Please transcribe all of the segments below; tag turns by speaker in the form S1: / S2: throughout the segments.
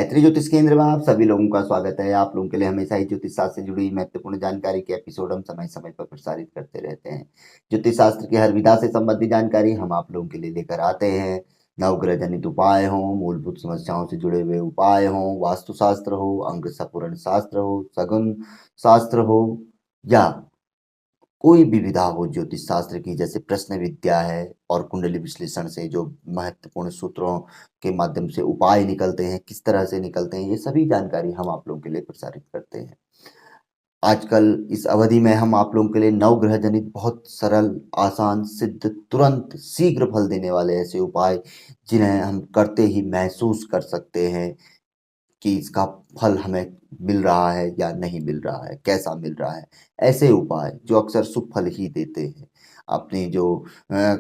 S1: गायत्री ज्योतिष केंद्र में आप सभी लोगों का स्वागत है। आप लोगों के लिए हमेशा ही ज्योतिष शास्त्र से जुड़ी महत्वपूर्ण जानकारी के एपिसोड हम समय समय पर प्रसारित करते रहते हैं। ज्योतिष शास्त्र की हर विधा से संबंधित जानकारी हम आप लोगों के लिए लेकर आते हैं। नवग्रह जनित उपाय हो, मूलभूत समस्याओं से जुड़े हुए उपाय हो, वास्तुशास्त्र हो, अंग सपूर्ण शास्त्र हो, सगुन शास्त्र हो, या कोई भी विधा हो ज्योतिष शास्त्र की, जैसे प्रश्न विद्या है और कुंडली विश्लेषण से जो महत्वपूर्ण सूत्रों के माध्यम से उपाय निकलते हैं, किस तरह से निकलते हैं, ये सभी जानकारी हम आप लोगों के लिए प्रसारित करते हैं। आजकल इस अवधि में हम आप लोगों के लिए नवग्रह जनित बहुत सरल, आसान, सिद्ध, तुरंत शीघ्र फल देने वाले ऐसे उपाय, जिन्हें हम करते ही महसूस कर सकते हैं कि इसका फल हमें मिल रहा है या नहीं मिल रहा है, कैसा मिल रहा है। ऐसे उपाय जो अक्सर शुभ फल ही देते हैं, अपनी जो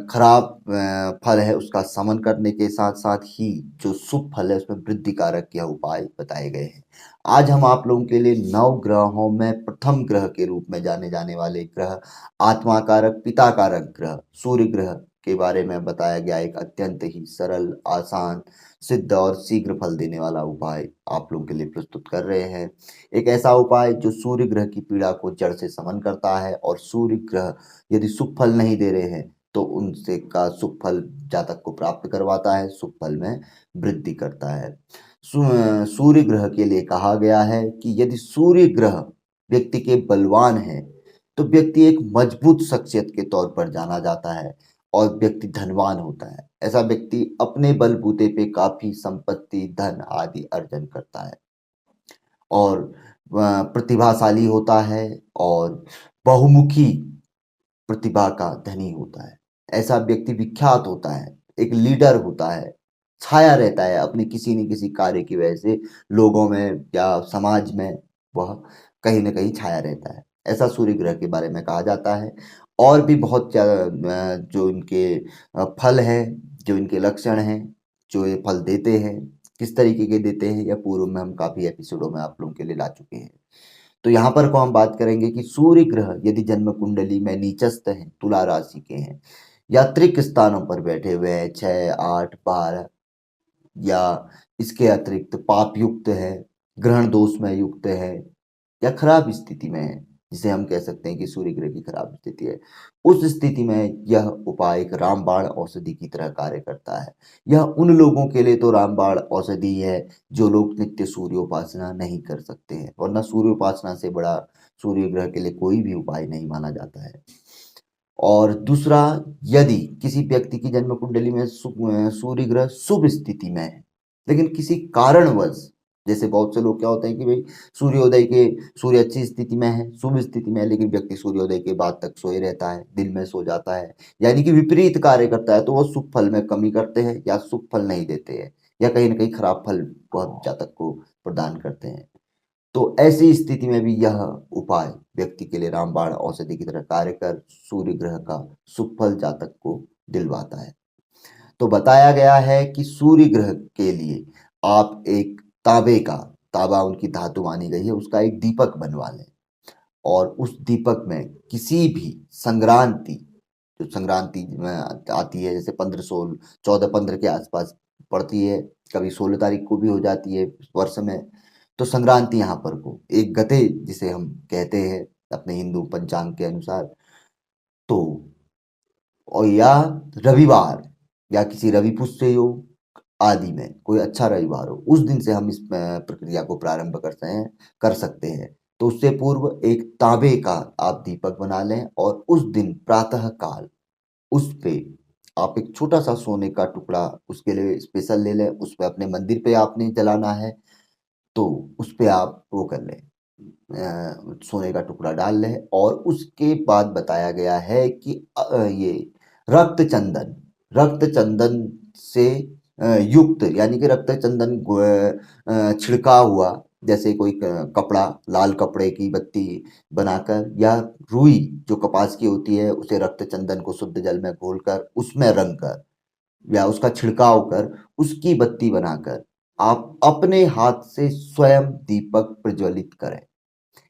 S1: खराब फल है उसका शमन करने के साथ साथ ही जो शुभ फल है उसमें वृद्धि कारक यह उपाय बताए गए हैं। आज हम आप लोगों के लिए नव ग्रहों में प्रथम ग्रह के रूप में जाने जाने वाले ग्रह, आत्मा कारक, पिता कारक ग्रह सूर्य ग्रह के बारे में बताया गया एक अत्यंत ही सरल, आसान, सिद्ध और शीघ्र फल देने वाला उपाय आप लोगों के लिए प्रस्तुत कर रहे हैं। एक ऐसा उपाय जो सूर्य ग्रह की पीड़ा को जड़ से शमन करता है, और सूर्य ग्रह यदि शुभ फल नहीं दे रहे हैं तो उनसे का शुभ फल जातक को प्राप्त करवाता है, शुभ फल में वृद्धि करता है। सूर्य ग्रह के लिए कहा गया है कि यदि सूर्य ग्रह व्यक्ति के बलवान है तो व्यक्ति एक मजबूत शख्सियत के तौर पर जाना जाता है और व्यक्ति धनवान होता है। ऐसा व्यक्ति अपने बलबूते पे काफी संपत्ति, धन आदि अर्जन करता है और प्रतिभाशाली होता है और बहुमुखी प्रतिभा का धनी होता है। ऐसा व्यक्ति विख्यात होता है, एक लीडर होता है, छाया रहता है अपने किसी न किसी कार्य की वजह से, लोगों में या समाज में वह कहीं न कहीं छाया रहता है। ऐसा सूर्य ग्रह के बारे में कहा जाता है। और भी बहुत जो इनके फल हैं, जो इनके लक्षण हैं, जो ये फल देते हैं, किस तरीके के देते हैं, यह पूर्व में हम काफ़ी एपिसोडों में आप लोगों के लिए ला चुके हैं। तो यहाँ पर को हम बात करेंगे कि सूर्य ग्रह यदि जन्म कुंडली में नीचस्थ हैं, तुला राशि के हैं, या त्रिक स्थानों पर बैठे हुए हैं, 6, 8, 12, या इसके अतिरिक्त पाप युक्त है, ग्रहण दोष में युक्त है, या खराब स्थिति में है, जिसे हम कह सकते हैं कि सूर्य ग्रह की खराब स्थिति है, उस स्थिति में यह उपाय एक रामबाण औषधि की तरह कार्य करता है। यह उन लोगों के लिए तो रामबाण औषधि है जो लोग नित्य सूर्योपासना नहीं कर सकते हैं, वरना सूर्योपासना से बड़ा सूर्य ग्रह के लिए कोई भी उपाय नहीं माना जाता है। और दूसरा, यदि किसी व्यक्ति की जन्म कुंडली में सूर्य ग्रह शुभ स्थिति में है, लेकिन किसी कारणवश, जैसे बहुत से लोग क्या होते हैं कि भाई सूर्य अच्छी स्थिति में है, शुभ स्थिति में है, लेकिन व्यक्ति सूर्योदय के बाद तक सोए रहता है, दिन में सो जाता है, यानी कि विपरीत कार्य करता है, तो वह शुभ फल में कमी करते हैं या शुभ फल नहीं देते हैं, या कहीं ना कहीं खराब फल वह जातक को प्रदान करते हैं। तो ऐसी स्थिति में भी यह उपाय व्यक्ति के लिए रामबाण औषधि की तरह कार्य कर सूर्य ग्रह का शुभ फल जातक को दिलवाता है। तो बताया गया है कि सूर्य ग्रह के लिए आप एक तांबे का, तांबा उनकी धातु मानी गई है, उसका एक दीपक बनवा लें, और उस दीपक में किसी भी संक्रांति, जो संक्रांति में आती है, जैसे 15, 16, 14, 15 के आसपास पड़ती है, कभी 16 तारीख को भी हो जाती है वर्ष में, तो संक्रांति यहाँ पर को एक गते जिसे हम कहते हैं अपने हिंदू पंचांग के अनुसार, तो और या रविवार या किसी रवि पुष्य योग आदि में कोई अच्छा रविवार हो, उस दिन से हम इस प्रक्रिया को प्रारंभ कर सकते हैं। तो उससे पूर्व एक तांबे का आप दीपक बना लें, और उस दिन प्रातः काल उस पे आप एक छोटा सा सोने का टुकड़ा उसके लिए स्पेशल ले लें, उस पे अपने मंदिर पे आपने जलाना है, तो उस पे आप वो कर लें, सोने का टुकड़ा डाल लें। और उसके बाद बताया गया है कि ये रक्त चंदन, रक्त चंदन से युक्त, यानी कि रक्त चंदन छिड़का हुआ, जैसे कोई कपड़ा, लाल कपड़े की बत्ती बनाकर, या रुई जो कपास की होती है उसे रक्त चंदन को शुद्ध जल में घोलकर उसमें रंग कर, या उसका छिड़काव कर, उसकी बत्ती बनाकर आप अपने हाथ से स्वयं दीपक प्रज्वलित करें।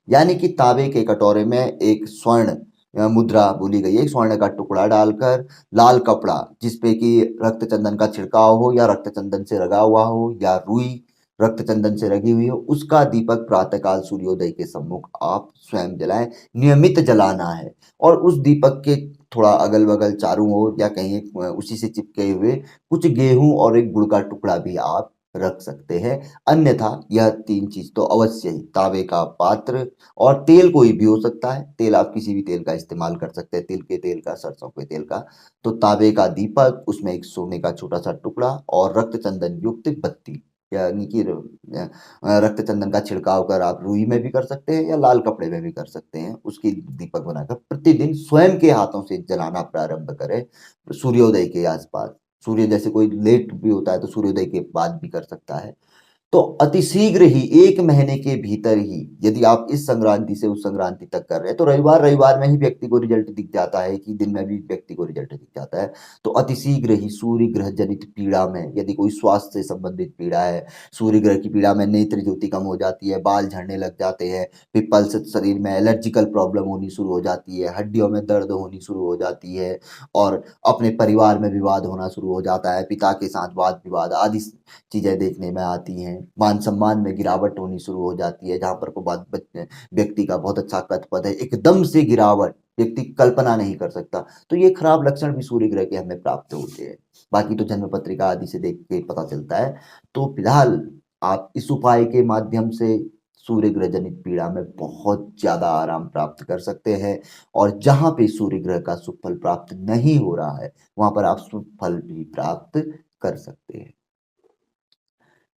S1: यानी कि तांबे के कटोरे में एक स्वर्ण मुद्रा बोली गई है, स्वर्ण का टुकड़ा डालकर, लाल कपड़ा जिसपे कि रक्त चंदन का छिड़काव हो, या रक्त चंदन से रगा हुआ हो, या रुई रक्त चंदन से रंगी हुई हो, उसका दीपक प्रातःकाल सूर्योदय के सम्मुख आप स्वयं जलाएं। नियमित जलाना है और उस दीपक के थोड़ा अगल बगल चारों ओर या कहीं उसी से चिपके हुए कुछ गेहूं और एक गुड़ का टुकड़ा भी आप रख सकते हैं। अन्यथा यह तीन चीज तो अवश्य ही, तांबे का पात्र और तेल कोई भी हो सकता है, तेल आप किसी भी तेल का इस्तेमाल कर सकते हैं, तिल के तेल का, सरसों के तेल का। तो तांबे का दीपक, उसमें एक सोने का छोटा सा टुकड़ा और रक्त चंदन युक्त बत्ती, यानी कि रक्त चंदन का छिड़काव कर आप रुई में भी कर सकते हैं या लाल कपड़े में भी कर सकते हैं। उसकी दीपक बनाकर प्रतिदिन स्वयं के हाथों से जलाना प्रारंभ करें सूर्योदय के आसपास। सूर्य जैसे कोई लेट भी होता है तो सूर्योदय के बाद भी कर सकता है। तो अतिशीघ्र ही 1 महीने के भीतर ही यदि आप इस संक्रांति से उस संक्रांति तक कर रहे हैं तो रविवार में ही व्यक्ति को रिजल्ट दिख जाता है कि दिन में भी व्यक्ति को रिजल्ट दिख जाता है। तो अतिशीघ्र ही सूर्य ग्रह जनित पीड़ा में यदि कोई स्वास्थ्य से संबंधित पीड़ा है, सूर्य ग्रह की पीड़ा में नेत्र ज्योति कम हो जाती है, बाल झड़ने लग जाते हैं, पिपल से शरीर में एलर्जिकल प्रॉब्लम होनी शुरू हो जाती है, हड्डियों में दर्द होनी शुरू हो जाती है और अपने परिवार में विवाद होना शुरू हो जाता है, पिता के साथ वाद विवाद आदि चीजें देखने में आती हैं, मान सम्मान में गिरावट होनी शुरू हो जाती है, जहां पर को बात व्यक्ति का बहुत अच्छा कद पद है, एकदम से गिरावट व्यक्ति कल्पना नहीं कर सकता, तो ये खराब लक्षण भी सूर्य ग्रह के हमें प्राप्त होते हैं। बाकी तो जन्म पत्रिका आदि से देख के पता चलता है। तो फिलहाल आप इस उपाय के माध्यम से सूर्य ग्रह जनित पीड़ा में बहुत ज्यादा आराम प्राप्त कर सकते हैं। और जहां पे सूर्य ग्रह का शुभ फल प्राप्त नहीं हो रहा है वहां पर आप शुभ फल भी प्राप्त कर सकते हैं।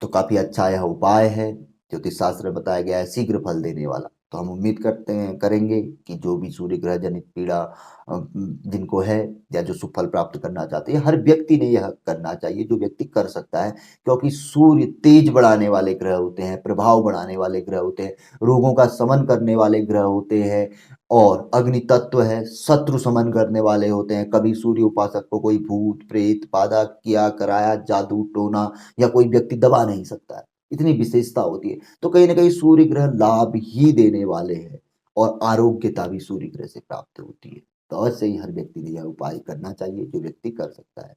S1: तो काफी अच्छा यह उपाय है, ज्योतिष शास्त्र में बताया गया है, शीघ्र फल देने वाला। तो हम उम्मीद करते हैं करेंगे कि जो भी सूर्य ग्रह जनित पीड़ा जिनको है या जो सुफल प्राप्त करना चाहते हैं, हर व्यक्ति ने यह करना चाहिए जो व्यक्ति कर सकता है। क्योंकि सूर्य तेज बढ़ाने वाले ग्रह होते हैं, प्रभाव बढ़ाने वाले ग्रह होते हैं, रोगों का शमन करने वाले ग्रह होते हैं और अग्नि तत्व है, शत्रु समन करने वाले होते हैं। कभी सूर्य उपासक को कोई भूत प्रेत बाधा किया कराया, जादू टोना या कोई व्यक्ति दबा नहीं सकता है, इतनी विशेषता होती है। तो कहीं ना कहीं सूर्य ग्रह लाभ ही देने वाले हैं और आरोग्यता भी सूर्य ग्रह से प्राप्त होती है। तो अवश्य ही हर व्यक्ति ने यह उपाय करना चाहिए जो व्यक्ति कर सकता है।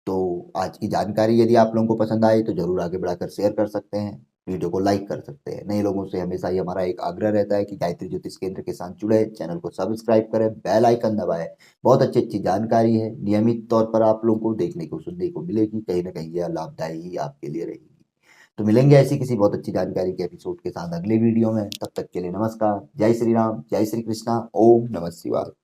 S1: तो आज की जानकारी यदि आप लोगों को पसंद आए तो जरूर आगे बढ़ाकर शेयर कर सकते हैं, वीडियो को लाइक कर सकते हैं। नए लोगों से हमेशा ही हमारा एक आग्रह रहता है कि गायत्री ज्योतिष केंद्र के साथ जुड़े, चैनल को सब्सक्राइब करें, बेल आइकन दबाएं। बहुत अच्छी अच्छी जानकारी है, नियमित तौर पर आप लोगों को देखने को सुनने को मिलेगी, कहीं ना कहीं यह लाभदायी ही आपके लिए रहेगी। तो मिलेंगे ऐसी किसी बहुत अच्छी जानकारी के एपिसोड के साथ अगले वीडियो में। तब तक के लिए नमस्कार, जय श्री राम, जय श्री कृष्णा, ओम नमः शिवाय।